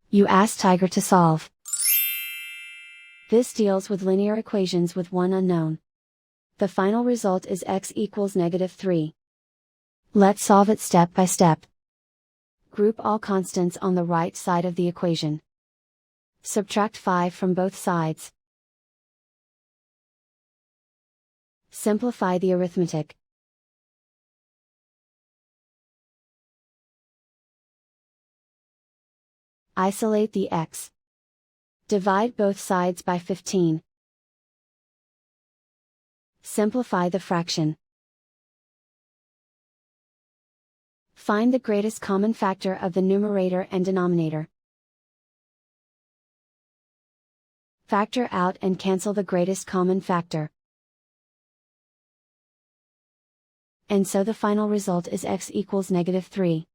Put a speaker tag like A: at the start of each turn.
A: You ask Tiger to solve. This deals with linear equations with one unknown. The final result is x equals -3. Let's solve it step by step. Group all constants on the right side of the equation. Subtract 5 from both sides. Simplify the arithmetic. Isolate the x. Divide both sides by 15. Simplify the fraction. Find the greatest common factor of the numerator and denominator. Factor out and cancel the greatest common factor. And so the final result is x equals -3.